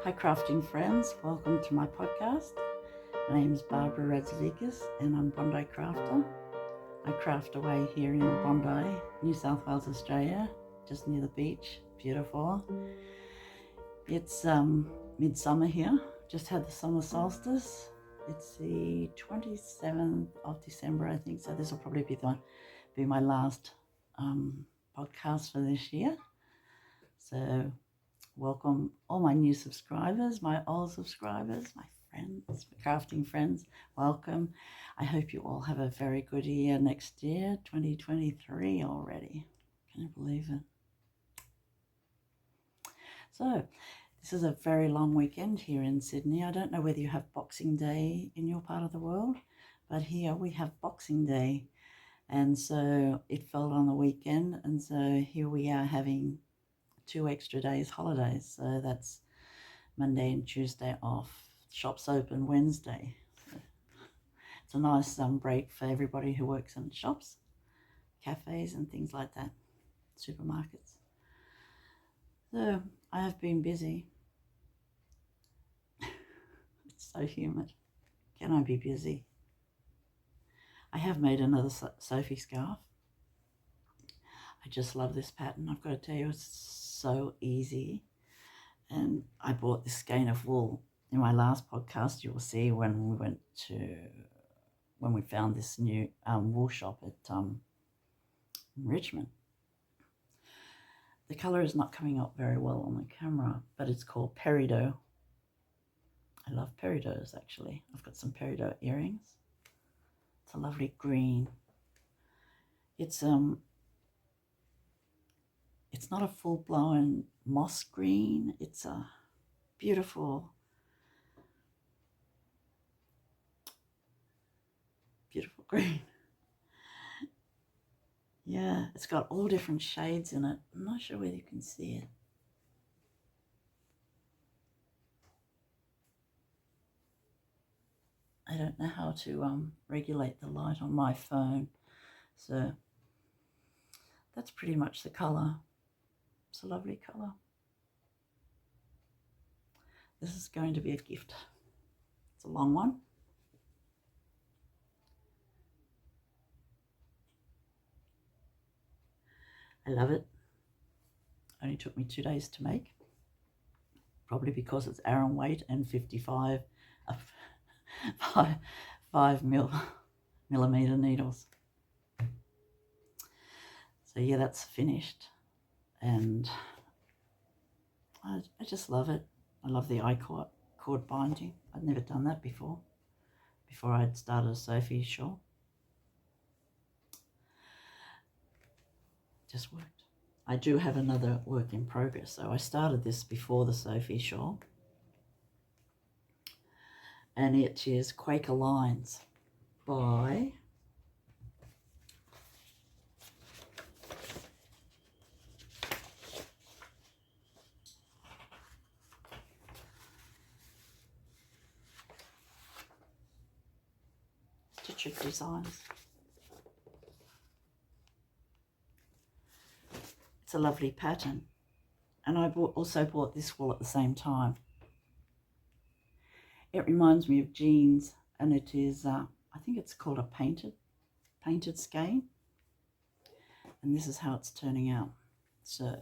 Hi crafting friends, welcome to my podcast. My name is Barbara Radzivikas and I'm Bondi Crafter. I craft away here in Bondi, New South Wales, Australia, just near the beach. Beautiful. It's midsummer here, just had the summer solstice. It's the 27th of December, I think, so this will probably be my last podcast for this year. So welcome all my new subscribers, my old subscribers, my friends, my crafting friends, welcome. I hope you all have a very good year next year, 2023 already. Can you believe it? So, this is a very long weekend here in Sydney. I don't know whether you have Boxing Day in your part of the world, but here we have Boxing Day. And so it fell on the weekend, and so here we are having 2 extra days holidays. So that's Monday and Tuesday off. Shops open Wednesday. So it's a nice break for everybody who works in shops, cafes and things like that, supermarkets. So I have been busy. It's so humid. Can I be busy? I have made another Sophie scarf. I just love this pattern. I've got to tell you, it's so easy. And I bought this skein of wool. In my last podcast, you will see when we found this new wool shop at Richmond. The colour is not coming up very well on the camera, but it's called peridot. I love peridots, actually. I've got some peridot earrings. It's a lovely green. It's not a full-blown moss green. It's a beautiful green. Yeah, it's got all different shades in it. I'm not sure whether you can see it. I don't know how to regulate the light on my phone, so that's pretty much the colour. It's a lovely colour. This is going to be a gift. It's a long one. I love it. Only took me 2 days to make, probably because it's Aran weight and 5 millimeter needles. So yeah, that's finished, and I just love it. I love the I-cord binding. I'd never done that before I'd started a Sophie shawl. Just worked. I do have another work in progress. So I started this before the Sophie shawl, and it is Quaker Lines by Stitcher Designs. It's a lovely pattern, and I also bought this wool at the same time. It reminds me of jeans, and it is I think it's called a painted skein, and this is how it's turning out. So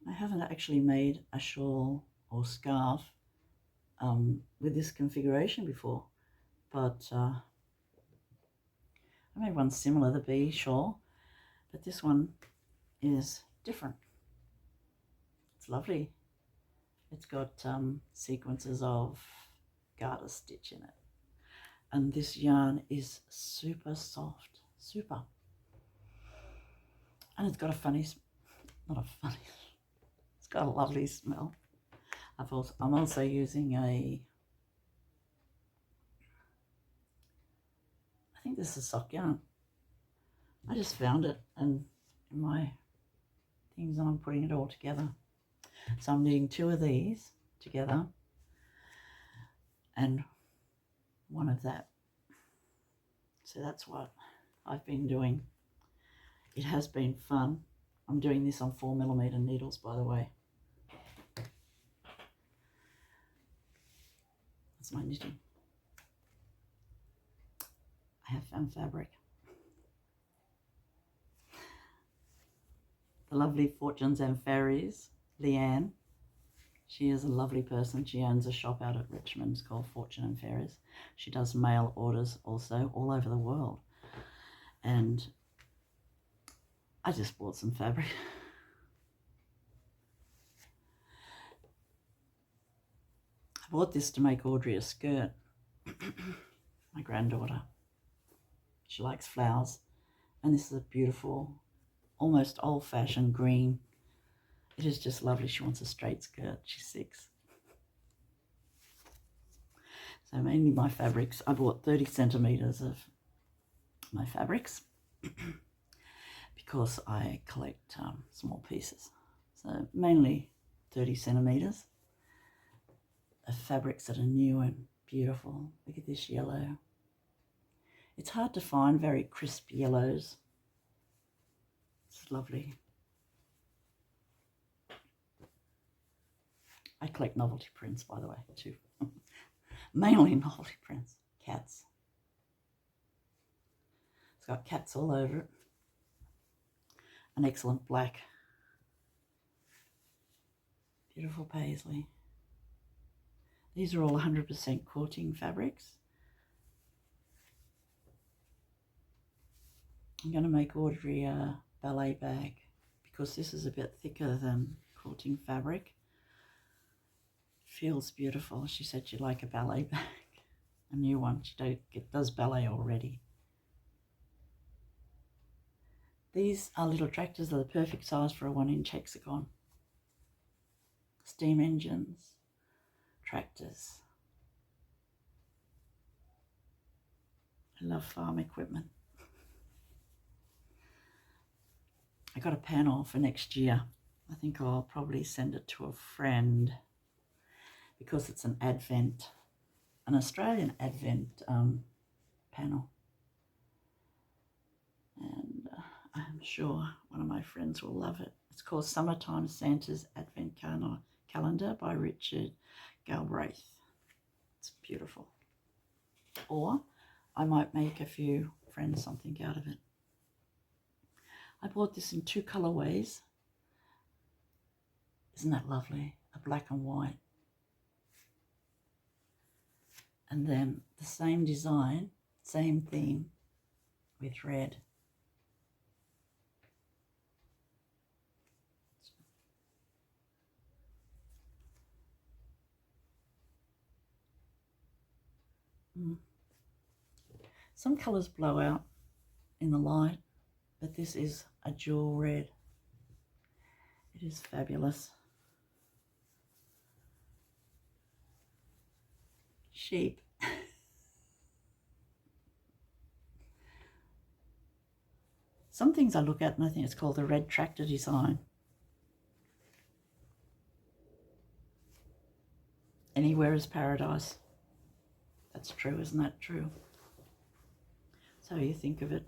I haven't actually made a shawl or scarf with this configuration before, but I made one similar, the bee shawl, but this one is different. It's lovely. It's got sequences of garter stitch in it, and this yarn is super soft, super, and it's got it's got a lovely smell. I'm also using I think this is sock yarn. I just found it and in my things, and I'm putting it all together. So I'm knitting 2 of these together and 1 of that. So that's what I've been doing. It has been fun. I'm doing this on 4 millimeter needles, by the way. That's my knitting. I have found fabric. The lovely Fortunes and Fairies, Leanne. She is a lovely person. She owns a shop out at Richmond. It's called Fortune and Fairies. She does mail orders also all over the world. And I just bought some fabric. I bought this to make Audrey a skirt. My granddaughter. She likes flowers. And this is a beautiful, almost old-fashioned green. It is just lovely. She wants a straight skirt. She's 6. So mainly my fabrics. I bought 30 centimeters of my fabrics because I collect small pieces. So mainly 30 centimeters of fabrics that are new and beautiful. Look at this yellow. It's hard to find very crisp yellows. It's lovely. I collect novelty prints, by the way, too. Mainly novelty prints. Cats. It's got cats all over it. An excellent black. Beautiful paisley. These are all 100% quilting fabrics. I'm going to make Audrey a ballet bag because this is a bit thicker than quilting fabric. Feels beautiful. She said she'd like a ballet bag, a new one. She does ballet already. These are little tractors. They're the perfect size for a 1-inch hexagon. Steam engines, tractors. I love farm equipment. I got a panel for next year. I think I'll probably send it to a friend because it's an Australian Advent panel. And I'm sure one of my friends will love it. It's called Summertime Santa's Advent Calendar by Richard Galbraith. It's beautiful. Or I might make a few friends something out of it. I bought this in 2 colorways. Isn't that lovely? A black and white. And then the same design, same theme with red. Some colors blow out in the light, but this is a jewel red. It is fabulous. Sheep. Some things I look at and I think it's called the red tractor design. Anywhere is paradise. That's true, isn't that true? So you think of it,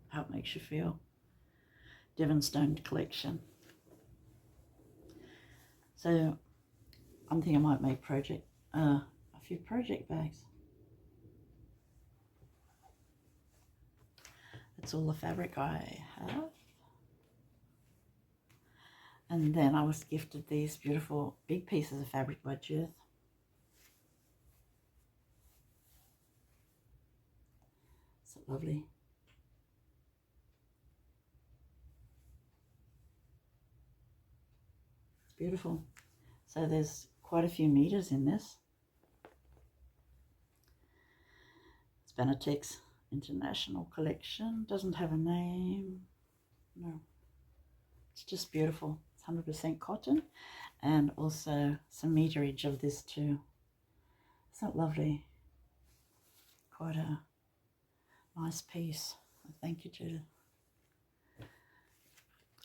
how it makes you feel. Devonstone collection. So I'm thinking I might make a few project bags. That's all the fabric I have. And then I was gifted these beautiful big pieces of fabric by Judith. Is it lovely? It's beautiful. So there's quite a few meters in this. It's Benatex International Collection. Doesn't have a name. No. It's just beautiful. It's 100% cotton. And also some meterage of this too. Isn't that lovely? Quite a nice piece. Thank you, Judith.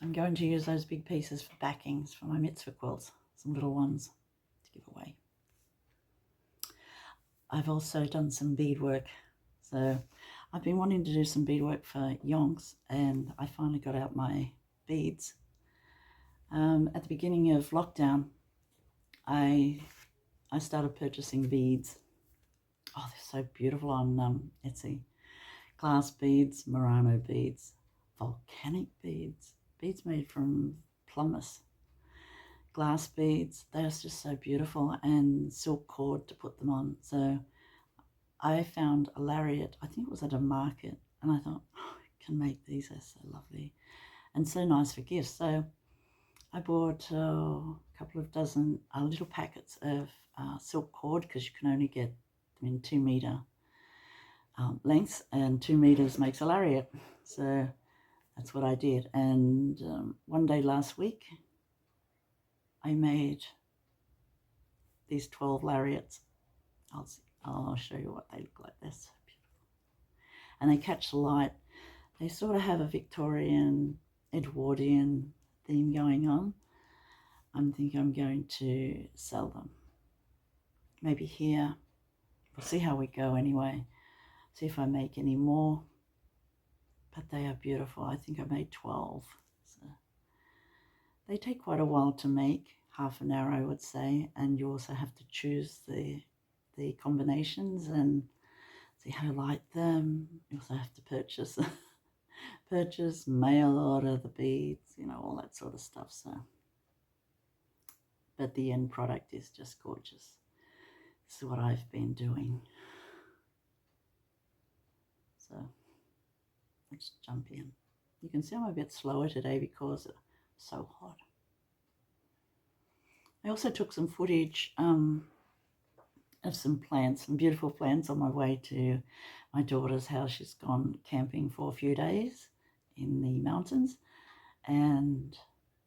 I'm going to use those big pieces for backings for my mitzvah quilts. Some little ones to give away. I've also done some beadwork. So I've been wanting to do some beadwork for yonks, and I finally got out my beads. At the beginning of lockdown, I I started purchasing beads. Oh, they're so beautiful on Etsy. Glass beads, Murano beads, volcanic beads, beads made from pumice, glass beads. They're just so beautiful, and silk cord to put them on. So I found a lariat, I think it was at a market, and I thought, oh, I can make these. They're so lovely and so nice for gifts. So I bought a couple of dozen little packets of silk cord, because you can only get them in 2 meter lengths, and 2 meters makes a lariat. So that's what I did. And one day last week, I made these 12 lariats. I'll show you what they look like. They're so beautiful. And they catch the light. They sort of have a Victorian, Edwardian theme going on. I'm thinking I'm going to sell them. Maybe here. We'll see how we go anyway. See if I make any more. But they are beautiful. I think I made 12. So they take quite a while to make, half an hour I would say, and you also have to choose the combinations and see how you like them. You also have to purchase, mail order the beads, you know, all that sort of stuff. So, but the end product is just gorgeous. This is what I've been doing. So let's jump in. You can see I'm a bit slower today because it's so hot. I also took some footage of some plants, some beautiful plants, on my way to my daughter's house. She's gone camping for a few days in the mountains, and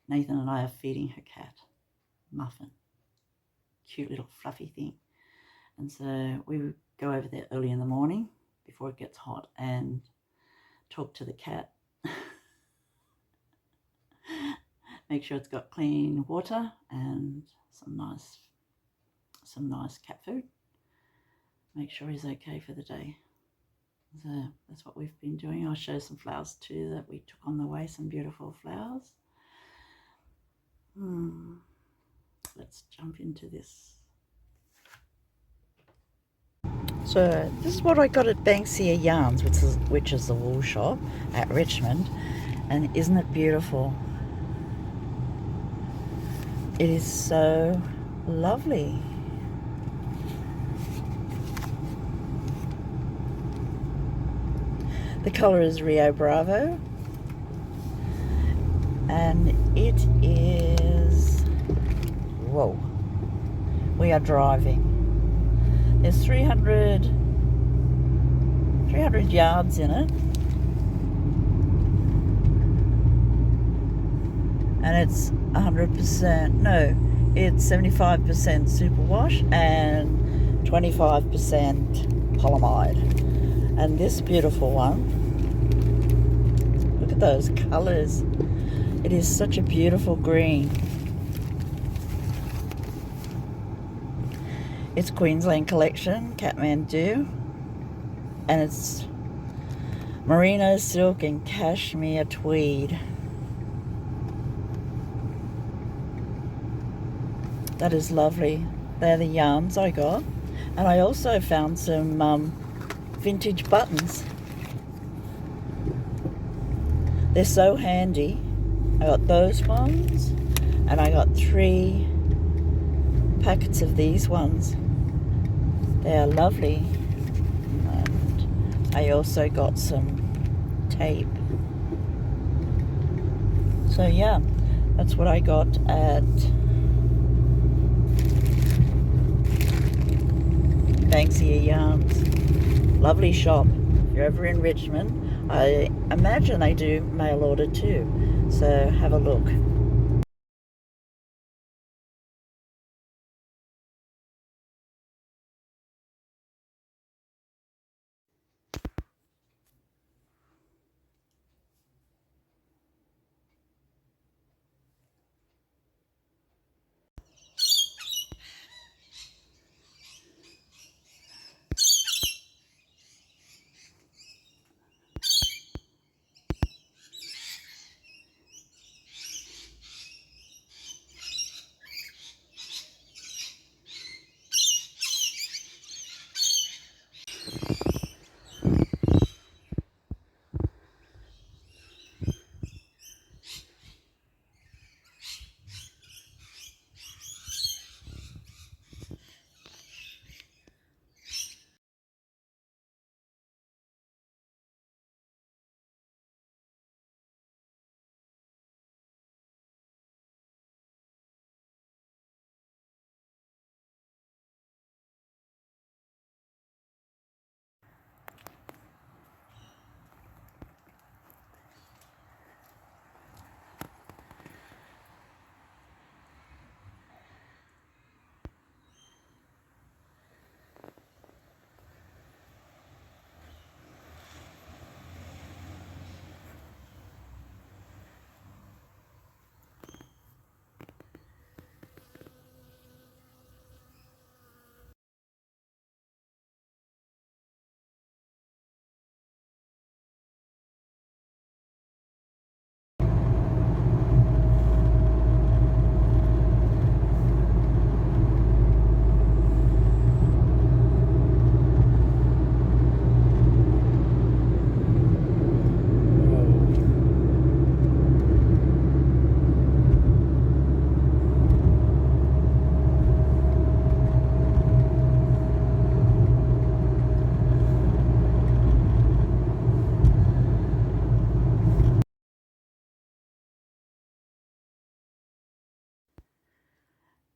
Nathan and I are feeding her cat, Muffin. Cute little fluffy thing. And so we go over there early in the morning before it gets hot and talk to the cat. Make sure it's got clean water and some nice cat food. Make sure he's okay for the day. So that's what we've been doing. I'll show some flowers too that we took on the way, some beautiful flowers. Let's jump into this. So this is what I got at Banksia Yarns, which is the wool shop at Richmond. And isn't it beautiful? It is so lovely. The colour is Rio Bravo. And it is... Whoa. We are driving. There's 300 yards in it. And it's 100%, no, it's 75% superwash and 25% polyamide. And this beautiful one, look at those colours. It is such a beautiful green. It's Queensland Collection, Kathmandu, and it's merino silk and cashmere tweed. That is lovely. They're the yarns I got. And I also found some vintage buttons. They're so handy. I got those ones, and I got 3 packets of these ones. They are lovely. And I also got some tape. So yeah, that's what I got at Banksia Yarns. Lovely shop. If you're ever in Richmond, I imagine they do mail order too. So have a look.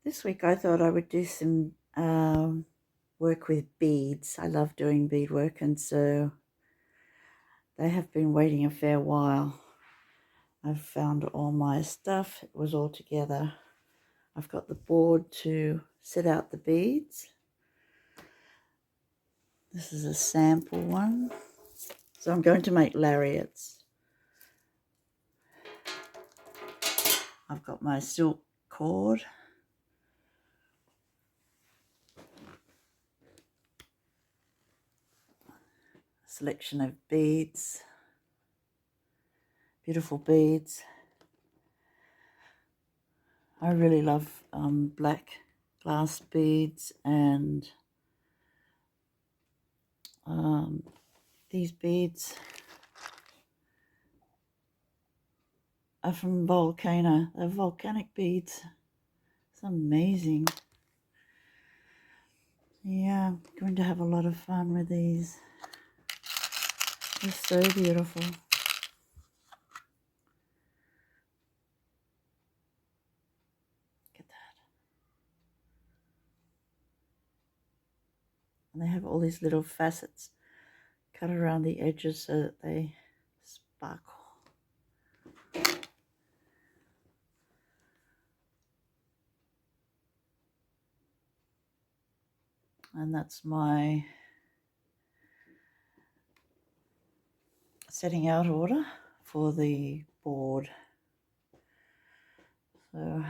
This week I thought I would do some work with beads. I love doing beadwork, and so they have been waiting a fair while. I've found all my stuff. It was all together. I've got the board to set out the beads. This is a sample one. So I'm going to make lariats. I've got my silk cord. Selection of beads, beautiful beads. I really love black glass beads, and these beads are from Volcano. They're volcanic beads. It's amazing. Yeah, I'm going to have a lot of fun with these. They're so beautiful. Look at that. And they have all these little facets cut around the edges so that they sparkle. And that's my setting out order for the board. So,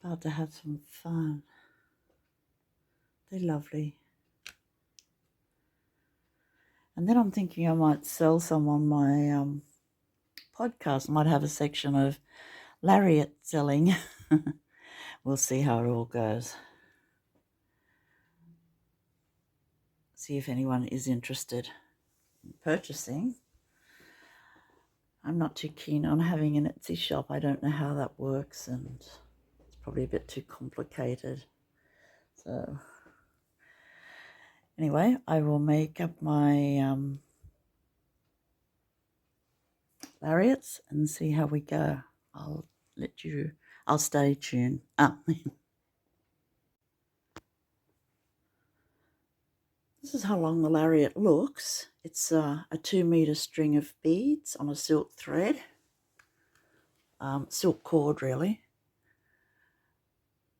about to have some fun. They're lovely. And then I'm thinking I might sell some on my podcast. I might have a section of lariat selling. We'll see how it all goes. See if anyone is interested in purchasing. I'm not too keen on having an Etsy shop. I don't know how that works, and it's probably a bit too complicated. So anyway, I will make up my lariats and see how we go. I'll stay tuned. This is how long the lariat looks. It's a 2-meter string of beads on a silk thread, silk cord really.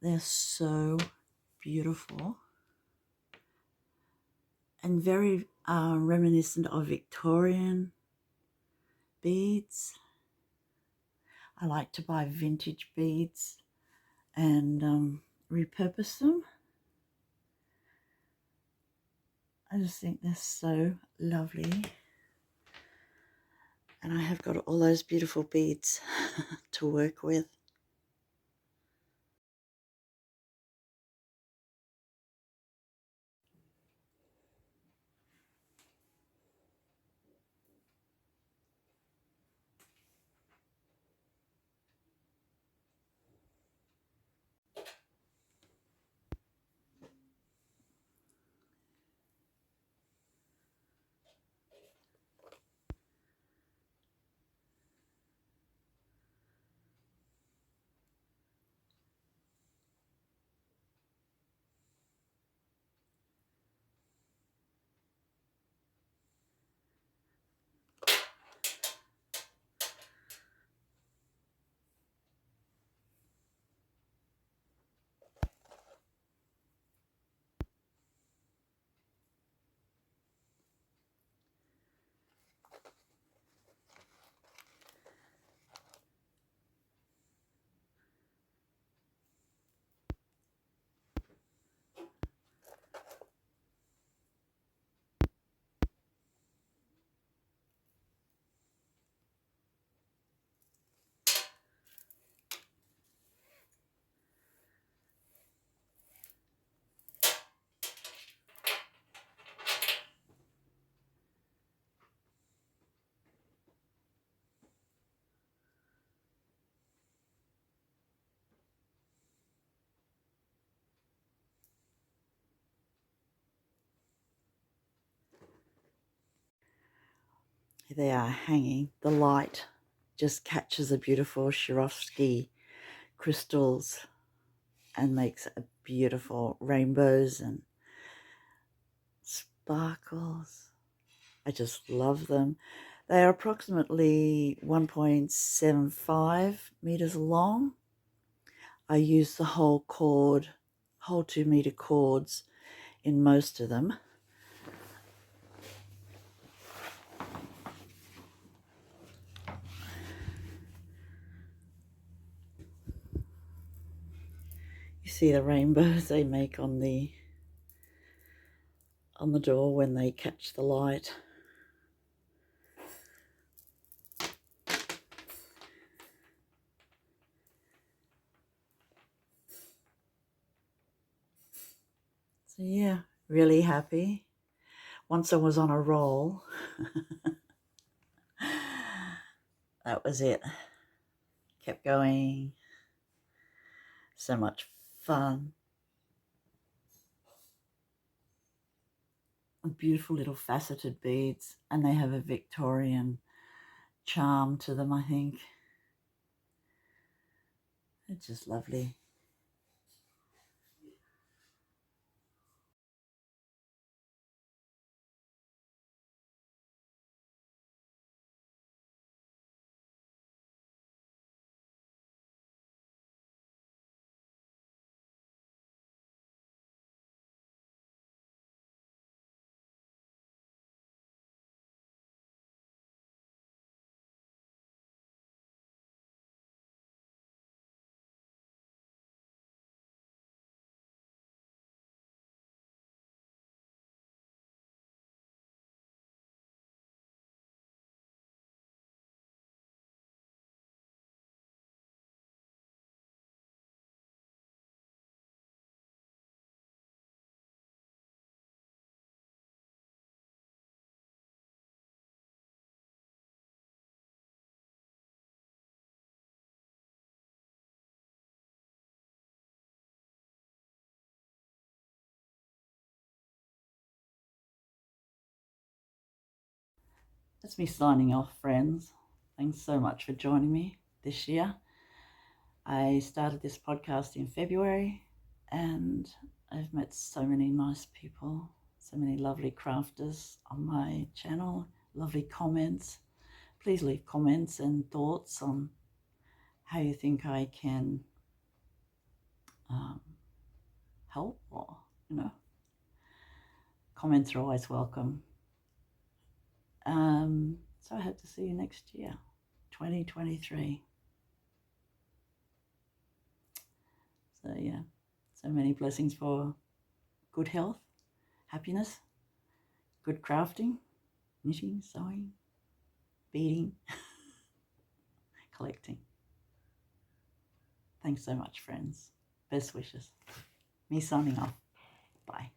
They're so beautiful and very reminiscent of Victorian beads. I like to buy vintage beads and repurpose them. I just think they're so lovely. And I have got all those beautiful beads to work with. They are hanging. The light just catches the beautiful Swarovski crystals and makes a beautiful rainbows and sparkles. I just love them. They are approximately 1.75 meters long. I use the whole 2 meter cords in most of them. You see the rainbows they make on the door when they catch the light. So yeah, really happy. Once I was on a roll. That was it. Kept going. So much fun. Beautiful little faceted beads, and they have a Victorian charm to them, I think. It's just lovely. That's me signing off, friends. Thanks so much for joining me this year. I started this podcast in February, and I've met so many nice people, so many lovely crafters on my channel, lovely comments. Please leave comments and thoughts on how you think I can help, or, comments are always welcome. So I hope to see you next year, 2023. So yeah, so many blessings for good health, happiness, good crafting, knitting, sewing, beading, collecting. Thanks so much, friends. Best wishes. Me signing off. Bye.